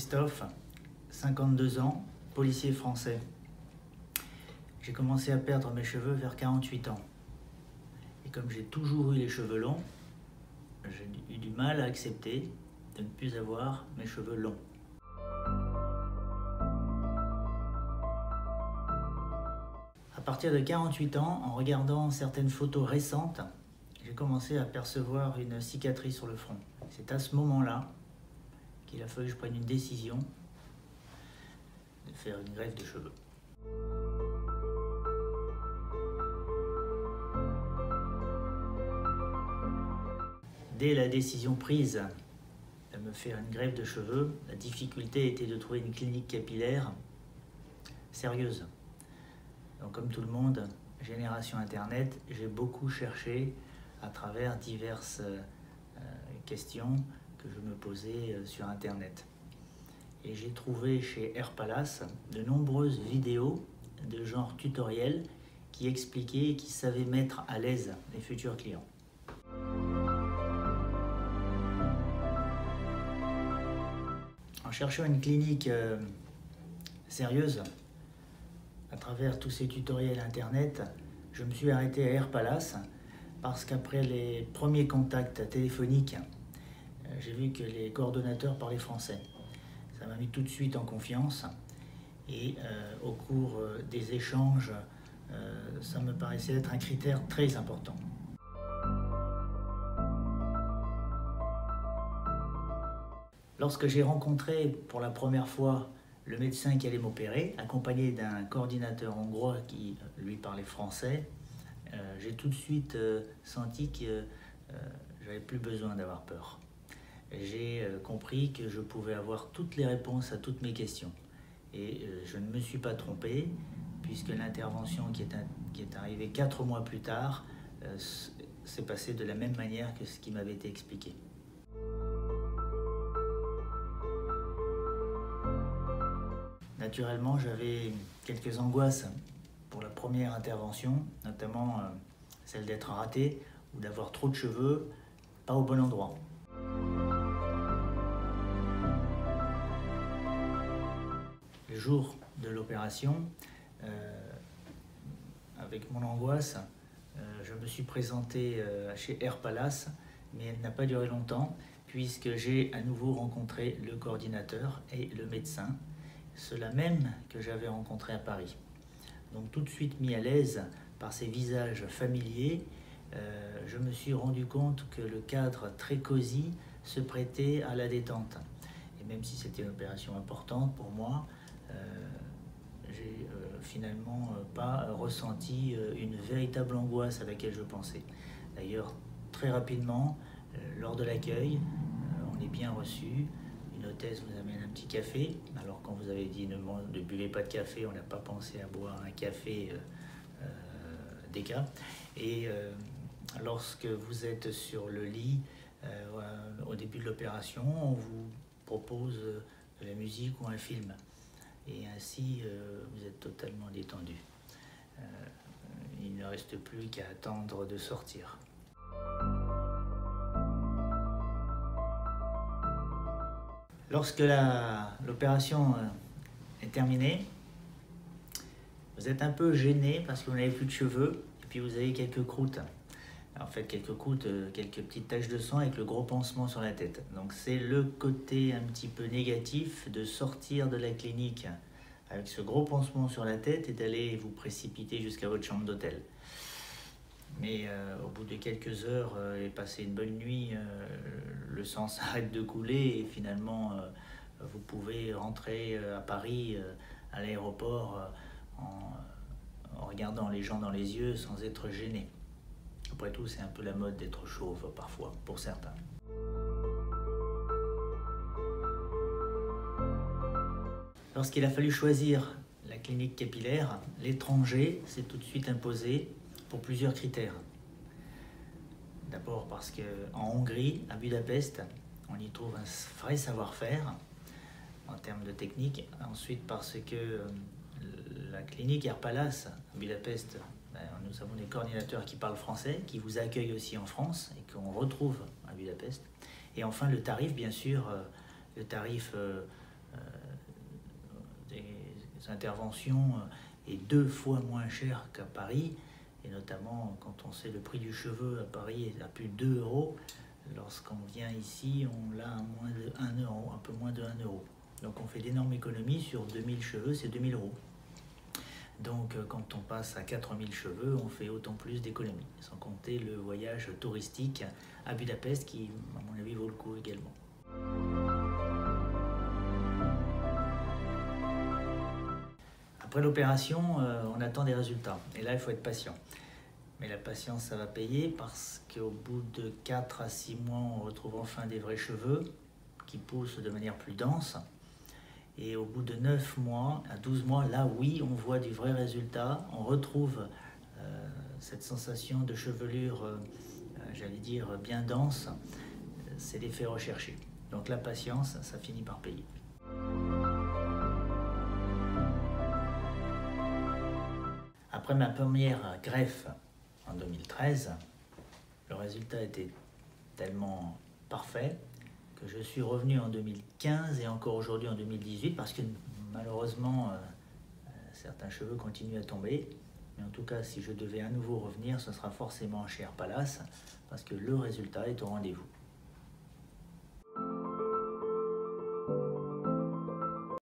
Christophe, 52 ans, policier français. J'ai commencé à perdre mes cheveux vers 48 ans. Et comme j'ai toujours eu les cheveux longs, j'ai eu du mal à accepter de ne plus avoir mes cheveux longs. À partir de 48 ans, en regardant certaines photos récentes, j'ai commencé à percevoir une cicatrice sur le front. C'est à ce moment-là qu'il a fallu que je prenne une décision de faire une greffe de cheveux. Dès la décision prise de me faire une greffe de cheveux, la difficulté était de trouver une clinique capillaire sérieuse. Donc comme tout le monde, génération Internet, j'ai beaucoup cherché à travers diverses questions que je me posais sur Internet. Et j'ai trouvé chez Hair Palace de nombreuses vidéos de genre tutoriel qui expliquaient et qui savaient mettre à l'aise les futurs clients. En cherchant une clinique sérieuse, à travers tous ces tutoriels Internet, je me suis arrêté à Hair Palace parce qu'après les premiers contacts téléphoniques, j'ai vu que les coordonnateurs parlaient français. Ça m'a mis tout de suite en confiance et au cours des échanges, ça me paraissait être un critère très important. Lorsque j'ai rencontré pour la première fois le médecin qui allait m'opérer, accompagné d'un coordinateur hongrois qui lui parlait français, j'ai tout de suite senti que j'avais plus besoin d'avoir peur. J'ai compris que je pouvais avoir toutes les réponses à toutes mes questions. Et je ne me suis pas trompé, puisque l'intervention qui est arrivée 4 mois plus tard s'est passée de la même manière que ce qui m'avait été expliqué. Naturellement, j'avais quelques angoisses pour la première intervention, notamment celle d'être raté ou d'avoir trop de cheveux, pas au bon endroit. Le jour de l'opération, avec mon angoisse, je me suis présenté chez Hair Palace, mais elle n'a pas duré longtemps, puisque j'ai à nouveau rencontré le coordinateur et le médecin, ceux-là même que j'avais rencontré à Paris. Donc tout de suite mis à l'aise par ces visages familiers, je me suis rendu compte que le cadre très cosy se prêtait à la détente. Et même si c'était une opération importante pour moi, j'ai finalement pas ressenti une véritable angoisse à laquelle je pensais. D'ailleurs, très rapidement, lors de l'accueil, on est bien reçu. Une hôtesse vous amène un petit café. Alors quand vous avez dit ne buvez pas de café, on n'a pas pensé à boire un café déca. Et lorsque vous êtes sur le lit, au début de l'opération, on vous propose de la musique ou un film. Et ainsi, vous êtes totalement détendu. Il ne reste plus qu'à attendre de sortir. Lorsque l'opération est terminée, vous êtes un peu gêné parce que vous n'avez plus de cheveux et puis vous avez quelques croûtes. En fait, quelques croûtes, quelques petites taches de sang avec le gros pansement sur la tête. Donc c'est le côté un petit peu négatif de sortir de la clinique avec ce gros pansement sur la tête et d'aller vous précipiter jusqu'à votre chambre d'hôtel. Mais au bout de quelques heures et passer une bonne nuit, le sang s'arrête de couler et finalement vous pouvez rentrer à Paris, à l'aéroport, en regardant les gens dans les yeux sans être gêné. Après tout, c'est un peu la mode d'être chauve parfois, pour certains. Lorsqu'il a fallu choisir la clinique capillaire, l'étranger s'est tout de suite imposé pour plusieurs critères. D'abord parce qu'en Hongrie, à Budapest, on y trouve un vrai savoir-faire en termes de technique. Ensuite parce que la clinique Hair Palace à Budapest, nous avons des coordinateurs qui parlent français, qui vous accueillent aussi en France et qu'on retrouve à Budapest. Et enfin le tarif, bien sûr, le tarif interventions est 2 fois moins chère qu'à Paris, et notamment quand on sait le prix du cheveu à Paris est à plus de 2 euros. Lorsqu'on vient ici, on l'a à moins de 1 euro, un peu moins de 1 euro. Donc on fait d'énormes économies. Sur 2000 cheveux, c'est 2000 euros. Donc quand on passe à 4000 cheveux, on fait autant plus d'économies, sans compter le voyage touristique à Budapest qui, à mon avis, vaut le coup également. Après l'opération, on attend des résultats. Et là, il faut être patient. Mais la patience, ça va payer parce qu'au bout de 4 à 6 mois, on retrouve enfin des vrais cheveux qui poussent de manière plus dense. Et au bout de 9 mois à 12 mois, là oui, on voit du vrai résultat. On retrouve cette sensation de chevelure, j'allais dire, bien dense. C'est l'effet recherché. Donc la patience, ça finit par payer. Après ma première greffe en 2013, le résultat était tellement parfait que je suis revenu en 2015 et encore aujourd'hui en 2018 parce que malheureusement certains cheveux continuent à tomber. Mais en tout cas, si je devais à nouveau revenir, ce sera forcément chez Air Palace parce que le résultat est au rendez-vous.